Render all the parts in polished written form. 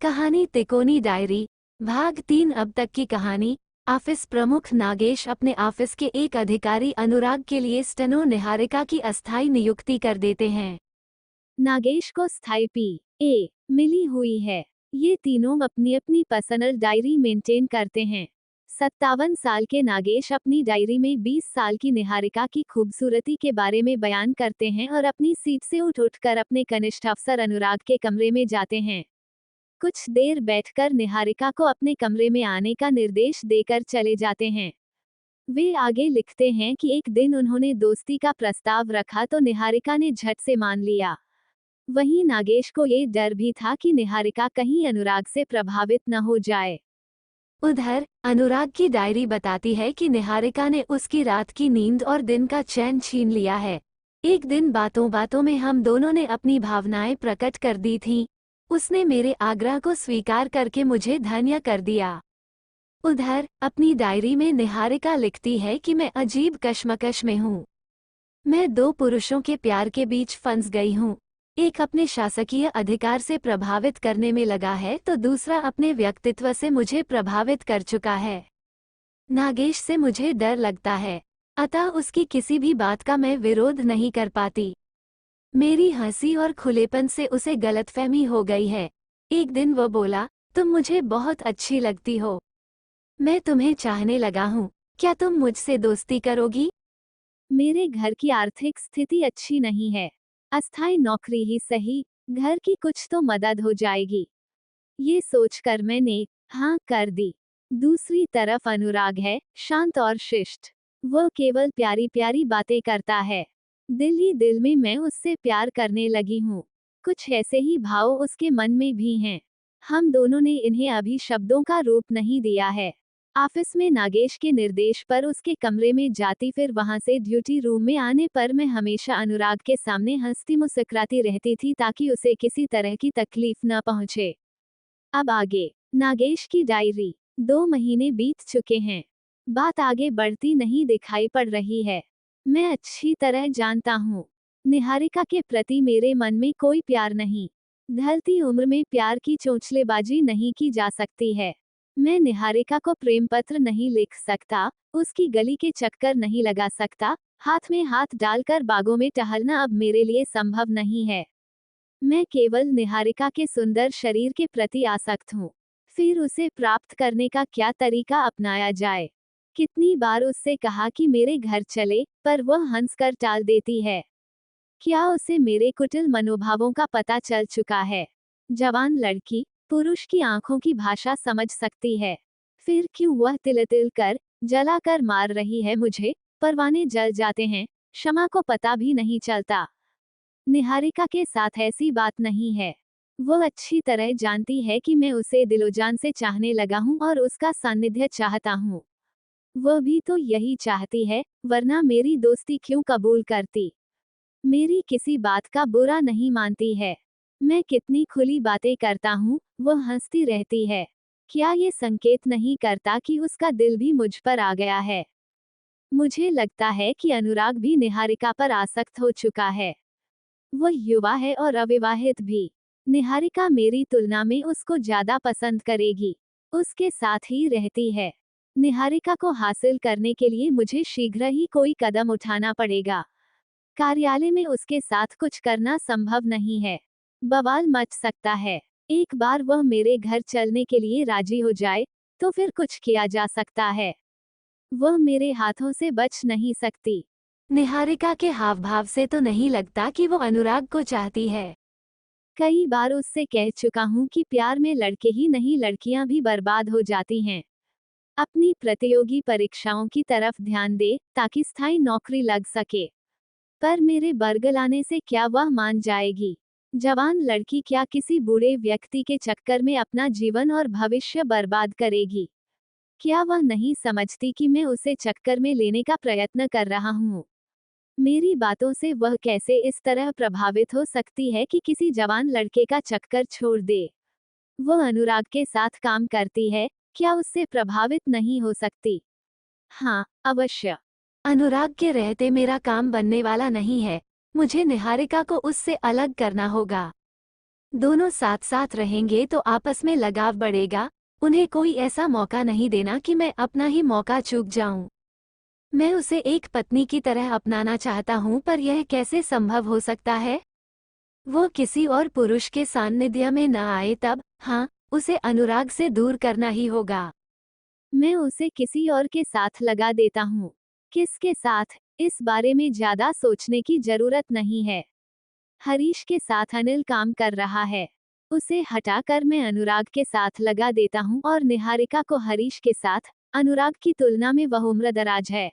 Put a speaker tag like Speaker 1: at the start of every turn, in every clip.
Speaker 1: कहानी तिकोनी डायरी भाग 3। अब तक की कहानी। ऑफिस प्रमुख नागेश अपने ऑफिस के एक अधिकारी अनुराग के लिए स्टेनो निहारिका की अस्थायी नियुक्ति कर देते हैं। नागेश को स्थायी पी.ए. मिली हुई है। ये तीनों अपनी अपनी पर्सनल डायरी मेंटेन करते हैं। 57 साल के नागेश अपनी डायरी में 20 साल की निहारिका की खूबसूरती के बारे में बयान करते हैं और अपनी सीट से उठकर अपने कनिष्ठ अफसर अनुराग के कमरे में जाते हैं। कुछ देर बैठकर निहारिका को अपने कमरे में आने का निर्देश देकर चले जाते हैं। वे आगे लिखते हैं कि एक दिन उन्होंने दोस्ती का प्रस्ताव रखा तो निहारिका ने झट से मान लिया। वहीं नागेश को ये डर भी था कि निहारिका कहीं अनुराग से प्रभावित न हो जाए। उधर अनुराग की डायरी बताती है कि निहारिका ने उसकी रात की नींद और दिन का चैन छीन लिया है। एक दिन बातों बातों में हम दोनों ने अपनी भावनाएं प्रकट कर दी थीं। उसने मेरे आग्रह को स्वीकार करके मुझे धन्य कर दिया। उधर अपनी डायरी में निहारिका लिखती है कि मैं अजीब कश्मकश में हूँ। मैं दो पुरुषों के प्यार के बीच फंस गई हूँ। एक अपने शासकीय अधिकार से प्रभावित करने में लगा है तो दूसरा अपने व्यक्तित्व से मुझे प्रभावित कर चुका है। नागेश से मुझे डर लगता है, अतः उसकी किसी भी बात का मैं विरोध नहीं कर पाती। मेरी हंसी और खुलेपन से उसे गलतफहमी हो गई है। एक दिन वो बोला, तुम मुझे बहुत अच्छी लगती हो। मैं तुम्हें चाहने लगा हूँ, क्या तुम मुझसे दोस्ती करोगी? मेरे घर की आर्थिक स्थिति अच्छी नहीं है। अस्थायी नौकरी ही सही, घर की कुछ तो मदद हो जाएगी। ये सोचकर मैंने हाँ कर दी। दूसरी तरफ अनुराग है, शांत और शिष्ट। वो केवल प्यारी प्यारी बातें करता है। दिल ही दिल में मैं उससे प्यार करने लगी हूँ। कुछ ऐसे ही भाव उसके मन में भी हैं। हम दोनों ने इन्हें अभी शब्दों का रूप नहीं दिया है। ऑफिस में नागेश के निर्देश पर उसके कमरे में जाती, फिर वहां से ड्यूटी रूम में आने पर मैं हमेशा अनुराग के सामने हंसती मुस्कुराती रहती थी ताकि उसे किसी तरह की तकलीफ न पहुंचे। अब आगे नागेश की डायरी। 2 महीने बीत चुके हैं। बात आगे बढ़ती नहीं दिखाई पड़ रही है। मैं अच्छी तरह जानता हूँ, निहारिका के प्रति मेरे मन में कोई प्यार नहीं। ढलती उम्र में प्यार की चोंचलेबाजी नहीं की जा सकती है। मैं निहारिका को प्रेम पत्र नहीं लिख सकता, उसकी गली के चक्कर नहीं लगा सकता, हाथ में हाथ डालकर बागों में टहलना अब मेरे लिए संभव नहीं है। मैं केवल निहारिका के सुंदर शरीर के प्रति आसक्त हूँ। फिर उसे प्राप्त करने का क्या तरीका अपनाया जाए? कितनी बार उससे कहा कि मेरे घर चले, पर वह हंसकर टाल देती है। क्या उसे मेरे कुटिल मनोभावों का पता चल चुका है? जवान लड़की पुरुष की आंखों की भाषा समझ सकती है। फिर क्यों वह तिल तिल कर जलाकर मार रही है मुझे? परवाने जल जाते हैं, क्षमा को पता भी नहीं चलता। निहारिका के साथ ऐसी बात नहीं है। वह अच्छी तरह जानती है कि मैं उसे दिलोजान से चाहने लगा हूँ और उसका सानिध्य चाहता हूँ। वह भी तो यही चाहती है, वरना मेरी दोस्ती क्यों कबूल करती? मेरी किसी बात का बुरा नहीं मानती है। मैं कितनी खुली बातें करता हूँ, वह हंसती रहती है। क्या ये संकेत नहीं करता कि उसका दिल भी मुझ पर आ गया है? मुझे लगता है कि अनुराग भी निहारिका पर आसक्त हो चुका है। वह युवा है और अविवाहित भी। निहारिका मेरी तुलना में उसको ज्यादा पसंद करेगी। उसके साथ ही रहती है। निहारिका को हासिल करने के लिए मुझे शीघ्र ही कोई कदम उठाना पड़ेगा। कार्यालय में उसके साथ कुछ करना संभव नहीं है। बवाल मच सकता है। एक बार वह मेरे घर चलने के लिए राजी हो जाए, तो फिर कुछ किया जा सकता है। वह मेरे हाथों से बच नहीं सकती। निहारिका के हाव भाव से तो नहीं लगता कि वो अनुराग को चाहती है। कई बार उससे कह चुका हूँ कि प्यार में लड़के ही नहीं लड़कियां भी बर्बाद हो जाती हैं। अपनी प्रतियोगी परीक्षाओं की तरफ ध्यान दे ताकि स्थायी नौकरी लग सके। पर मेरे बरगलाने से क्या वह मान जाएगी? जवान लड़की क्या किसी बूढ़े व्यक्ति के चक्कर में अपना जीवन और भविष्य बर्बाद करेगी? क्या वह नहीं समझती कि मैं उसे चक्कर में लेने का प्रयत्न कर रहा हूँ? मेरी बातों से वह कैसे इस तरह प्रभावित हो सकती है कि किसी जवान लड़के का चक्कर छोड़ दे? वह अनुराग के साथ काम करती है, क्या उससे प्रभावित नहीं हो सकती? हाँ, अवश्य। अनुराग के रहते मेरा काम बनने वाला नहीं है। मुझे निहारिका को उससे अलग करना होगा। दोनों साथ साथ रहेंगे तो आपस में लगाव बढ़ेगा। उन्हें कोई ऐसा मौका नहीं देना कि मैं अपना ही मौका चूक जाऊं। मैं उसे एक पत्नी की तरह अपनाना चाहता हूं, पर यह कैसे संभव हो सकता है? वो किसी और पुरुष के सान्निध्य में न आए तब, हाँ, उसे अनुराग से दूर करना ही होगा। मैं उसे किसी और के साथ लगा देता हूँ। किसके साथ, इस बारे में ज्यादा सोचने की जरूरत नहीं है। हरीश के साथ अनिल काम कर रहा है। उसे हटाकर मैं अनुराग के साथ लगा देता हूँ और निहारिका को हरीश के साथ। अनुराग की तुलना में वह उम्रदराज है,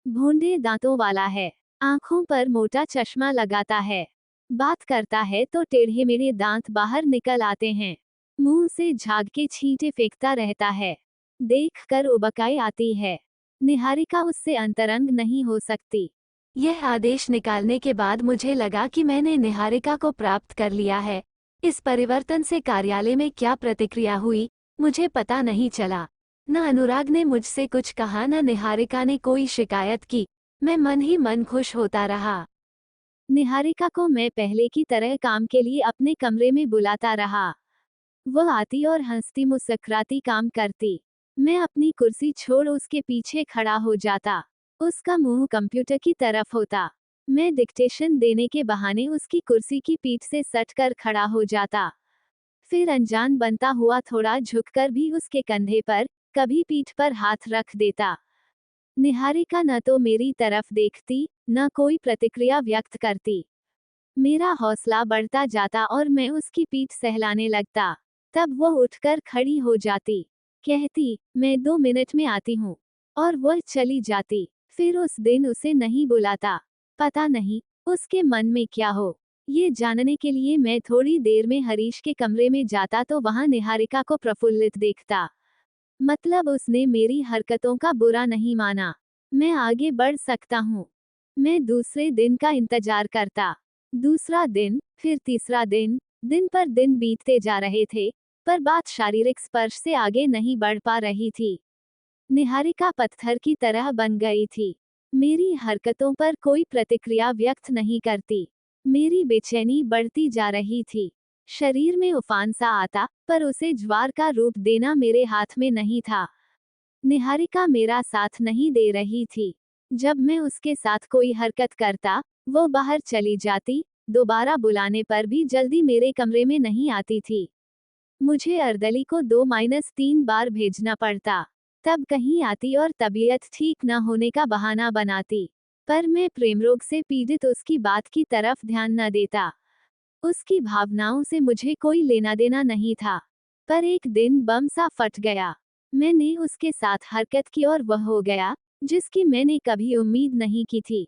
Speaker 1: भोंदे दांतों वाला है, आंखों पर मोटा चश्मा लगाता है, बात करता है तो टेढ़े मेढ़े दांत बाहर निकल आते हैं, मुंह से झाग के छींटे फेंकता रहता है। देखकर उबकाई आती है। निहारिका उससे अंतरंग नहीं हो सकती। यह आदेश निकालने के बाद मुझे लगा कि मैंने निहारिका को प्राप्त कर लिया है। इस परिवर्तन से कार्यालय में क्या प्रतिक्रिया हुई, मुझे पता नहीं चला। न अनुराग ने मुझसे कुछ कहा, न निहारिका ने कोई शिकायत की। मैं मन ही मन खुश होता रहा। निहारिका को मैं पहले की तरह काम के लिए अपने कमरे में बुलाता रहा। वह आती और हंसती मुस्कुराती काम करती। मैं अपनी कुर्सी छोड़ उसके पीछे खड़ा हो जाता। उसका मुंह कंप्यूटर की तरफ होता। मैं डिक्टेशन देने के बहाने उसकी कुर्सी की पीठ से सटकर खड़ा हो जाता। फिर अनजान बनता हुआ थोड़ा झुककर भी उसके कंधे पर, कभी पीठ पर हाथ रख देता। निहारिका न तो मेरी तरफ देखती, न कोई प्रतिक्रिया व्यक्त करती। मेरा हौसला बढ़ता जाता और मैं उसकी पीठ सहलाने लगता। तब वह उठकर खड़ी हो जाती, कहती, मैं 2 मिनट में आती हूँ, और वह चली जाती। फिर उस दिन उसे नहीं बुलाता। पता नहीं उसके मन में क्या हो। ये जानने के लिए मैं थोड़ी देर में हरीश के कमरे में जाता तो वहां निहारिका को प्रफुल्लित देखता। मतलब उसने मेरी हरकतों का बुरा नहीं माना। मैं आगे बढ़ सकता हूँ। मैं दूसरे दिन का इंतजार करता। दूसरा दिन, फिर तीसरा दिन, दिन पर दिन बीतते जा रहे थे, पर बात शारीरिक स्पर्श से आगे नहीं बढ़ पा रही थी। निहारिका पत्थर की तरह बन गई थी। मेरी हरकतों पर कोई प्रतिक्रिया व्यक्त नहीं करती। मेरी बेचैनी बढ़ती जा रही थी। शरीर में उफान सा आता, पर उसे ज्वार का रूप देना मेरे हाथ में नहीं था। निहारिका मेरा साथ नहीं दे रही थी। जब मैं उसके साथ कोई हरकत करता, वो बाहर चली जाती। दोबारा बुलाने पर भी जल्दी मेरे कमरे में नहीं आती थी। मुझे अर्दली को 2-3 बार भेजना पड़ता। तब कहीं आती और तबीयत ठीक न होने का बहाना बनाती। पर मैं प्रेमरोग से पीड़ित उसकी बात की तरफ ध्यान न देता। उसकी भावनाओं से मुझे कोई लेना देना नहीं था। पर एक दिन बम सा फट गया। मैंने उसके साथ हरकत की और वह हो गया, जिसकी मैंने कभी उम्मीद नहीं की थी।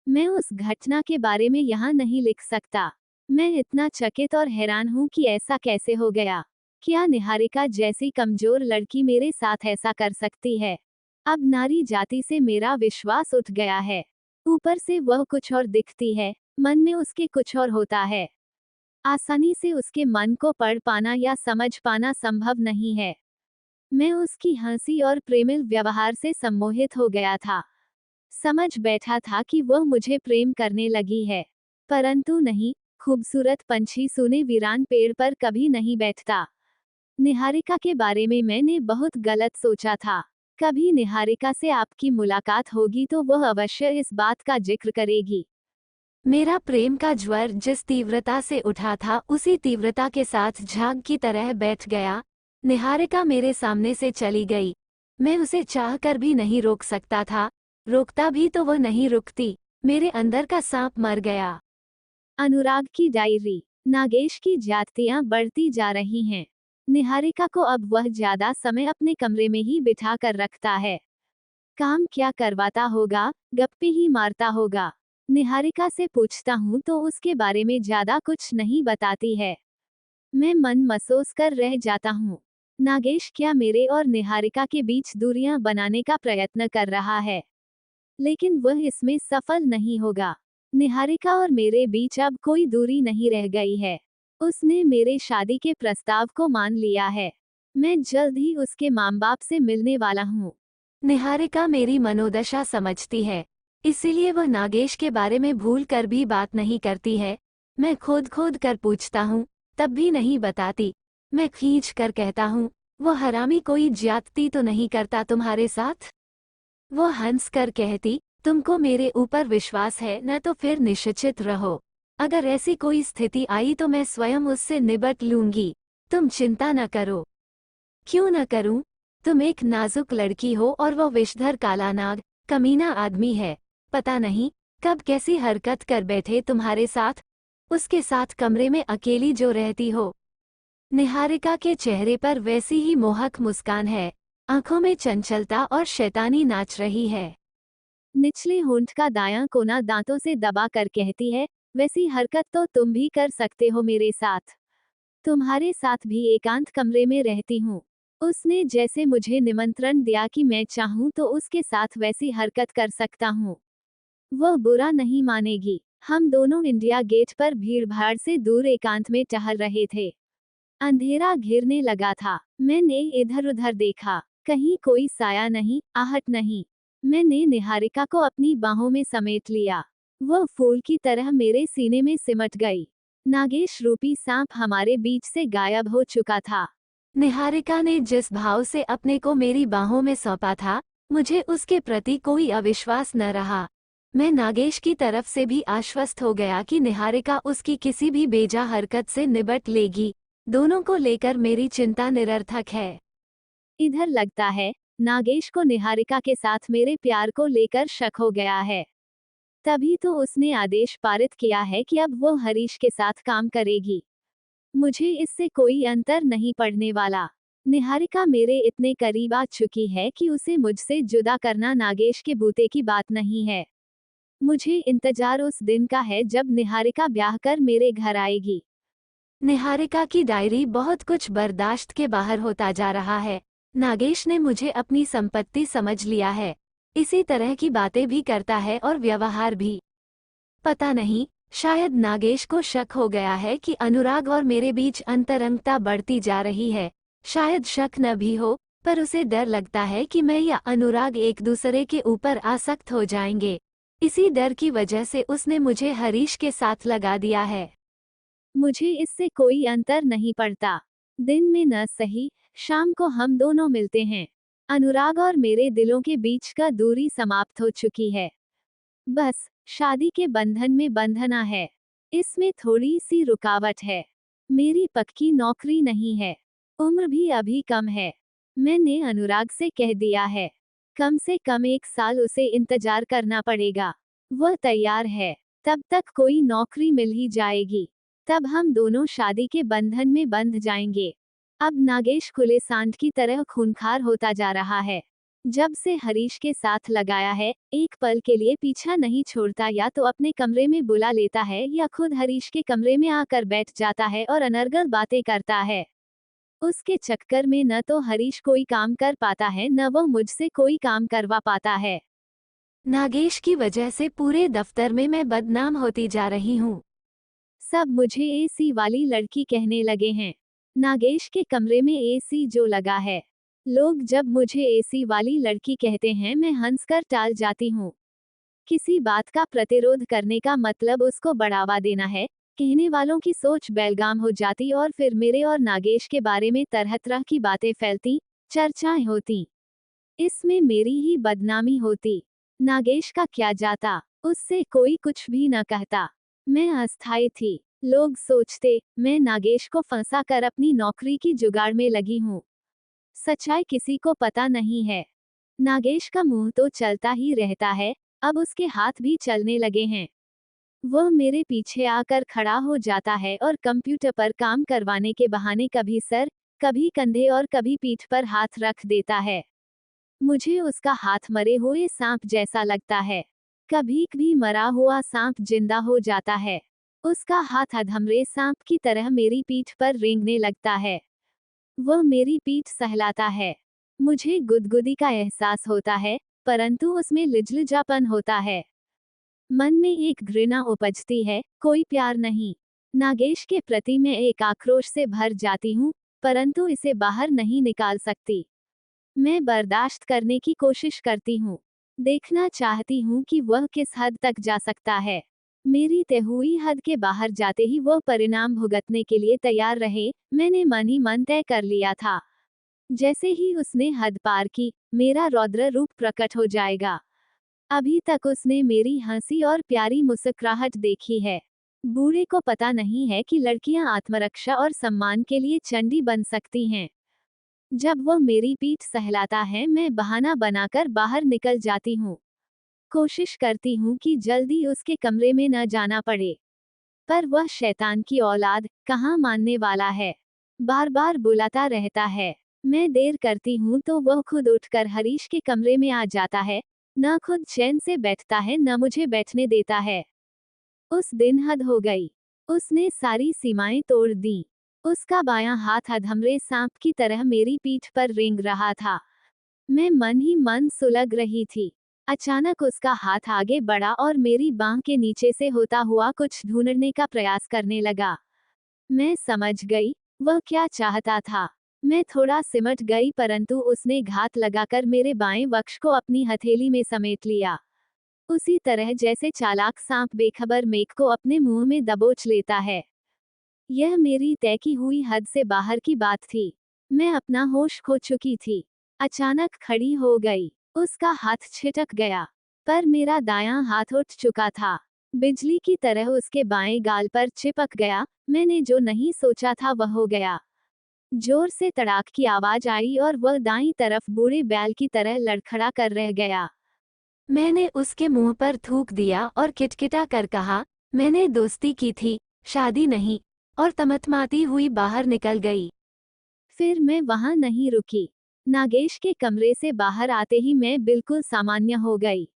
Speaker 1: मैं उस घटना के बारे में यहाँ नहीं लिख सकता। मैं इतना चकित और हैरान हूँ कि ऐसा कैसे हो गया। क्या निहारिका जैसी कमजोर लड़की मेरे साथ ऐसा कर सकती है? अब नारी जाति से मेरा विश्वास उठ गया है। ऊपर से वह कुछ और दिखती है, मन में उसके कुछ और होता है। आसानी से उसके मन को पढ़ पाना या समझ पाना संभव नहीं है। मैं उसकी हंसी और प्रेमिल व्यवहार से सम्मोहित हो गया था। समझ बैठा था कि वह मुझे प्रेम करने लगी है। परंतु नहीं, खूबसूरत पंछी सूने वीरान पेड़ पर कभी नहीं बैठता। निहारिका के बारे में मैंने बहुत गलत सोचा था। कभी निहारिका से आपकी मुलाकात होगी तो वह अवश्य इस बात का जिक्र करेगी। मेरा प्रेम का ज्वर जिस तीव्रता से उठा था, उसी तीव्रता के साथ झाग की तरह बैठ गया। निहारिका मेरे सामने से चली गई। मैं उसे चाहकर भी नहीं रोक सकता था। रोकता भी तो वह नहीं रुकती। मेरे अंदर का सांप मर गया। अनुराग की डायरी। नागेश की ज्यादतियां बढ़ती जा रही हैं। निहारिका को अब वह ज्यादा समय अपने कमरे में ही बिठा कर रखता है। काम क्या करवाता होगा, गप्पे ही मारता होगा। निहारिका से पूछता हूँ तो उसके बारे में ज्यादा कुछ नहीं बताती है। मैं मन महसूस कर रह जाता हूँ। नागेश क्या मेरे और निहारिका के बीच दूरियां बनाने का प्रयत्न कर रहा है? लेकिन वह इसमें सफल नहीं होगा। निहारिका और मेरे बीच अब कोई दूरी नहीं रह गई है। उसने मेरे शादी के प्रस्ताव को मान लिया है। मैं जल्द ही उसके माँ बाप से मिलने वाला हूँ। निहारिका मेरी मनोदशा समझती है, इसीलिए वह नागेश के बारे में भूल कर भी बात नहीं करती है। मैं खोद खोद कर पूछता हूँ, तब भी नहीं बताती। मैं खींच कर कहता हूँ, वो हरामी कोई ज्यादती तो नहीं करता तुम्हारे साथ? वो हंस कर कहती, तुमको मेरे ऊपर विश्वास है न, तो फिर निश्चित रहो, अगर ऐसी कोई स्थिति आई तो मैं स्वयं उससे निपट लूंगी, तुम चिंता न करो। क्यों न करूं? तुम एक नाजुक लड़की हो और वो विषधर काला नाग, कमीना आदमी है, पता नहीं कब कैसी हरकत कर बैठे तुम्हारे साथ, उसके साथ कमरे में अकेली जो रहती हो। निहारिका के चेहरे पर वैसी ही मोहक मुस्कान है, आंखों में चंचलता और शैतानी नाच रही है। निचले होंठ का दायां कोना दांतों से दबा कर कहती है, वैसी हरकत तो तुम भी कर सकते हो मेरे साथ। तुम्हारे साथ भी एकांत कमरे में रहती हूँ। उसने जैसे मुझे निमंत्रण दिया कि मैं चाहूँ तो उसके साथ वैसी हरकत कर सकता हूँ। वह बुरा नहीं मानेगी। हम दोनों इंडिया गेट पर भीड़ भाड़ से दूर एकांत में टहल रहे थे। अंधेरा घिरने लगा था। मैंने इधर उधर देखा, कहीं कोई साया नहीं, आहट नहीं। मैंने निहारिका को अपनी बाहों में समेट लिया। वह फूल की तरह मेरे सीने में सिमट गई। नागेश रूपी सांप हमारे बीच से गायब हो चुका था। निहारिका ने जिस भाव से अपने को मेरी बाहों में सौंपा था, मुझे उसके प्रति कोई अविश्वास न रहा। मैं नागेश की तरफ से भी आश्वस्त हो गया कि निहारिका उसकी किसी भी बेजा हरकत से निपट लेगी। दोनों को लेकर मेरी चिंता निरर्थक है। इधर लगता है नागेश को निहारिका के साथ मेरे प्यार को लेकर शक हो गया है। तभी तो उसने आदेश पारित किया है कि अब वो हरीश के साथ काम करेगी। मुझे इससे कोई अंतर नहीं पड़ने वाला। निहारिका मेरे इतने करीब आ चुकी है कि उसे मुझसे जुदा करना नागेश के बूते की बात नहीं है। मुझे इंतजार उस दिन का है जब निहारिका ब्याह कर मेरे घर आएगी। निहारिका की डायरी बहुत कुछ बर्दाश्त के बाहर होता जा रहा है। नागेश ने मुझे अपनी संपत्ति समझ लिया है। इसी तरह की बातें भी करता है और व्यवहार भी। पता नहीं, शायद नागेश को शक हो गया है कि अनुराग और मेरे बीच अंतरंगता बढ़ती जा रही है। शायद शक न भी हो, पर उसे डर लगता है कि मैं या अनुराग एक दूसरे के ऊपर आसक्त हो जाएंगे। इसी डर की वजह से उसने मुझे हरीश के साथ लगा दिया है। मुझे इससे कोई अंतर नहीं पड़ता। दिन में न सही, शाम को हम दोनों मिलते हैं। अनुराग और मेरे दिलों के बीच का दूरी समाप्त हो चुकी है। बस शादी के बंधन में बंधना है। इसमें थोड़ी सी रुकावट है। मेरी पक्की नौकरी नहीं है। उम्र भी अभी कम है। मैंने अनुराग से कह दिया है, कम से कम 1 साल उसे इंतजार करना पड़ेगा। वह तैयार है। तब तक कोई नौकरी मिल ही जाएगी। तब हम दोनों शादी के बंधन में बंध जाएंगे। अब नागेश खुले सांड की तरह खूंखार होता जा रहा है। जब से हरीश के साथ लगाया है, एक पल के लिए पीछा नहीं छोड़ता। या तो अपने कमरे में बुला लेता है या खुद हरीश के कमरे में आकर बैठ जाता है और अनर्गल बातें करता है। उसके चक्कर में न तो हरीश कोई काम कर पाता है, न वो मुझसे कोई काम करवा पाता है। नागेश की वजह से पूरे दफ्तर में मैं बदनाम होती जा रही हूँ। सब मुझे एसी वाली लड़की कहने लगे हैं। नागेश के कमरे में एसी जो लगा है। लोग जब मुझे एसी वाली लड़की कहते हैं, मैं हंसकर टाल जाती हूँ। किसी बात का प्रतिरोध करने का मतलब उसको बढ़ावा देना है। कहने वालों की सोच बेलगाम हो जाती और फिर मेरे और नागेश के बारे में तरह तरह की बातें फैलती, चर्चाएं होती। इसमें मेरी ही बदनामी होती। नागेश का क्या जाता, उससे कोई कुछ भी न कहता। मैं अस्थायी थी। लोग सोचते मैं नागेश को फंसा कर अपनी नौकरी की जुगाड़ में लगी हूँ। सच्चाई किसी को पता नहीं है। नागेश का मुंह तो चलता ही रहता है, अब उसके हाथ भी चलने लगे हैं। वह मेरे पीछे आकर खड़ा हो जाता है और कंप्यूटर पर काम करवाने के बहाने कभी सर, कभी कंधे और कभी पीठ पर हाथ रख देता है। मुझे उसका हाथ मरे हुए सांप जैसा लगता है। कभी भी मरा हुआ सांप जिंदा हो जाता है। उसका हाथ अधमरे सांप की तरह मेरी पीठ पर रेंगने लगता है। वह मेरी पीठ सहलाता है। मुझे गुदगुदी का एहसास होता है, परंतु उसमें लिजलिजापन होता है। मन में एक घृणा उपजती है, कोई प्यार नहीं। नागेश के प्रति मैं एक आक्रोश से भर जाती हूँ, परंतु इसे बाहर नहीं निकाल सकती। मैं बर्दाश्त करने की कोशिश करती हूँ। देखना चाहती हूँ कि वह किस हद तक जा सकता है। मेरी तय हुई हद के बाहर जाते ही वो परिणाम भुगतने के लिए तैयार रहे। मैंने मन ही मन तय कर लिया था, जैसे ही उसने हद पार की, मेरा रौद्र रूप प्रकट हो जाएगा। अभी तक उसने मेरी हंसी और प्यारी मुस्कुराहट देखी है। बूढ़े को पता नहीं है कि लड़कियां आत्मरक्षा और सम्मान के लिए चंडी बन सकती हैं। जब वो मेरी पीठ सहलाता है, मैं बहाना बनाकर बाहर निकल जाती हूँ। कोशिश करती हूँ कि जल्दी उसके कमरे में न जाना पड़े, पर वह शैतान की औलाद कहाँ मानने वाला है। बार बार बुलाता रहता है। मैं देर करती हूँ तो वह खुद उठकर हरीश के कमरे में आ जाता है। न खुद चैन से बैठता है, न मुझे बैठने देता है। उस दिन हद हो गई। उसने सारी सीमाएं तोड़ दी। उसका बायां हाथ अधमरे सांप की तरह मेरी पीठ पर रेंग रहा था। मैं मन ही मन सुलग रही थी। अचानक उसका हाथ आगे बढ़ा और मेरी बांह के नीचे से होता हुआ कुछ ढूंढने का प्रयास करने लगा। मैं समझ गई वह क्या चाहता था। मैं थोड़ा सिमट गई, परंतु उसने घात लगाकर मेरे बाएं वक्ष को अपनी हथेली में समेट लिया। उसी तरह जैसे चालाक सांप बेखबर मेघ को अपने मुंह में दबोच लेता है। यह मेरी तय की हुई हद से बाहर की बात थी। मैं अपना होश खो चुकी थी। अचानक खड़ी हो गई। उसका हाथ छिटक गया, पर मेरा दायां हाथ उठ चुका था। बिजली की तरह उसके बाएं गाल पर चिपक गया। मैंने जो नहीं सोचा था वह हो गया। जोर से तड़ाक की आवाज आई और वह दाईं तरफ बूढ़े बैल की तरह लड़खड़ा कर रह गया। मैंने उसके मुंह पर थूक दिया और किटकिटा कर कहा, मैंने दोस्ती की थी, शादी नहीं, और तमतमाती हुई बाहर निकल गई। फिर मैं वहां नहीं रुकी। नागेश के कमरे से बाहर आते ही मैं बिल्कुल सामान्य हो गई।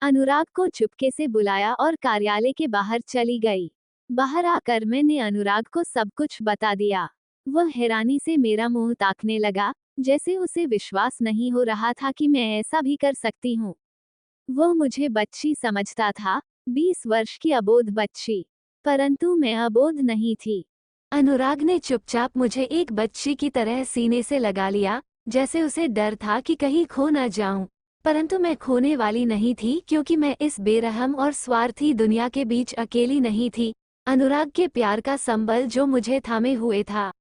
Speaker 1: अनुराग को चुपके से बुलाया और कार्यालय के बाहर चली गई। बाहर आकर मैंने अनुराग को सब कुछ बता दिया। वह हैरानी से मेरा मुंह ताकने लगा, जैसे उसे विश्वास नहीं हो रहा था कि मैं ऐसा भी कर सकती हूँ। वो मुझे बच्ची समझता था, 20 वर्ष की अबोध बच्ची, परंतु मैं अबोध नहीं थी। अनुराग ने चुपचाप मुझे एक बच्ची की तरह सीने से लगा लिया, जैसे उसे डर था कि कहीं खो न जाऊं। परंतु मैं खोने वाली नहीं थी, क्योंकि मैं इस बेरहम और स्वार्थी दुनिया के बीच अकेली नहीं थी। अनुराग के प्यार का संबल जो मुझे थामे हुए था।